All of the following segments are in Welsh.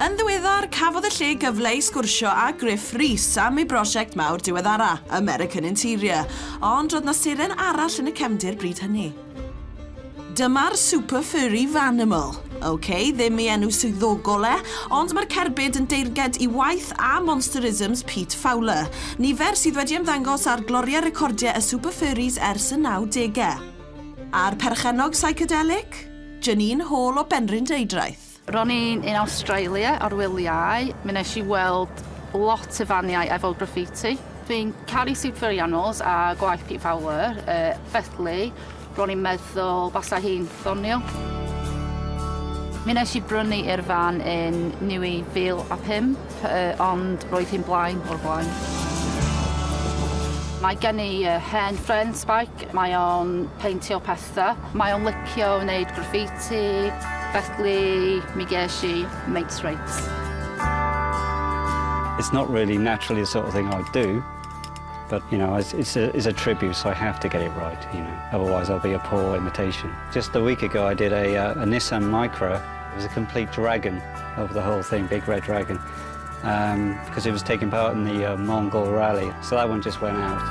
Yn ddiweddar, cafodd y lle gyfle i sgwrsio â Griff Rhys am ei brosiect mawr diweddara, American Interior, ond roedd na seren arall yn y cefndir bryd hynny. Dyma'r super furry Vanimal. Ddim ei enw swyddogol ond mae'r cerbyd yn deyrnged i waith a Monsterism's Pete Fowler, nifer sydd wedi ymddangos ar gloriau recordiau y super furries ers y 90au. A'r perchennog psychedelic? Janine Hall o Benryn Deidraeth. Ro'n i'n Australia ar wyliau, mi nes i weld lot o faniau efo graffiti. Dwi'n caru super animals a gwaith Pete Fowler, felly ro'n i'n meddwl basa hi'n ddoniol. Mi nes i brynu i'r fan yn 2005, ond roedd hi'n blaen o'r blaen. Mae gen i hen ffrind Spike, mae o'n peintio pethau, mae o'n licio wneud graffiti, felly mi ges i mates rates. It's not really naturally the sort of thing I do, but you know, it's a tribute, so I have to get it right, you know. Otherwise, I'll be a poor imitation. Just a week ago, I did a Nissan Micra. It was a complete dragon over the whole thing, big red dragon, because it was taking part in the Mongol rally. So that one just went out.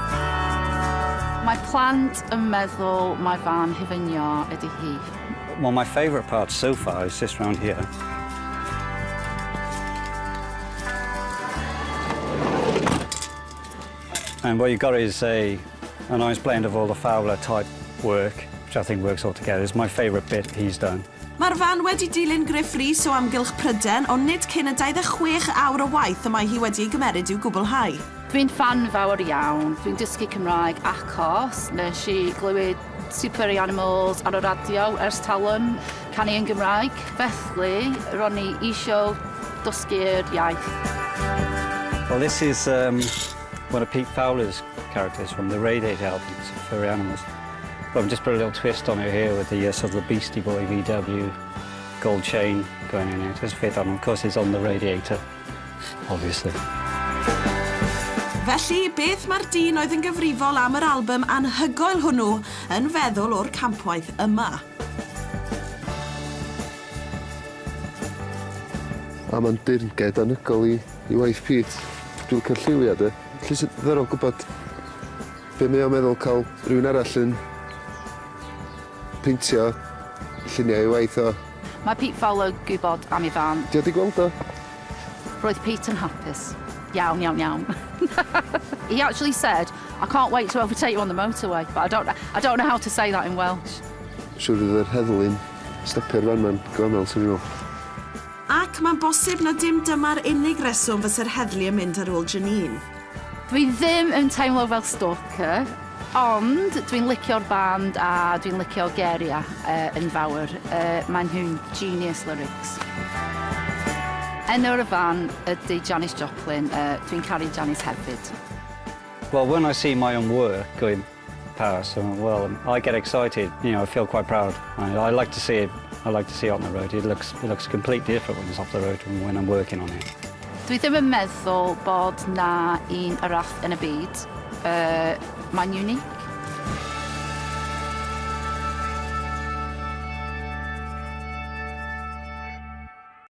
Mae plant yn meddwl mae fan hyfynio ydy hi. Well, my favourite part so far is just around here. And what you've got is a nice blend of all the Fowler type work, which I think works all together. It's my favourite bit he's done. Mae'r fan wedi dilyn Griff Rhys o amgylch Pryden, ond nid cyn y 26 awr o waith y mae hi wedi ei gymeryd i'w gwblhau. Dwi'n fan fawr iawn. Dwi'n dysgu Cymraeg achos nes i glywed super animals ar y radio ers talwn, canu yn Gymraeg. Felly, ro'n i isio dysgu'r iaith. Well, this is one of Pete Fowler's characters from the Radiate albums, Furry Animals. But I've just put a little twist on it here with the sort of the Beastie Boy VW gold chain going in it. Just fit on. Of course, it's on the radiator, obviously. Felly, beth mae'r dyn oedd yn gyfrifol am yr album anhygoel hwnnw yn feddwl o'r campwaith yma? A mae'n Teyrnged anhygoel i waith Pete. Dwi'n cael lliwiad Felly sy'n ddiddorol gwybod be mae o'n meddwl cael rhywun arall yn peintio lluniau i waith o. Mae Pete Fowler gwybod am ei fan. Di wedi gweld o? Roedd Pete yn hapus. Iawn, iawn, iawn. He actually said, I can't wait to overtake you on the motorway, but I don't know how to say that in Welsh. Siwr fydd yr heddlu'n stopio'r fan ma'n gymryd sy'n nhw. Ac mae'n bosib na dim dyma'r unig reswm fysa'r heddlu yn mynd ar ôl Janine. Dwi ddim yn teimlo fel stalker, ond dwi'n licio'r band a dwi'n licio geiriau yn fawr. Mae'n nhw'n genius lyrics. Enw'r y fan ydy Janis Joplin. Dwi'n caru Janis hefyd. Well, when I see my own work going past, well, I get excited. You know, I feel quite proud. I like to see it. I like to see it on the road. It looks completely different when it's off the road from when I'm working on it. Dwi ddim yn meddwl bod na un arall yn y byd. Mae'n unique.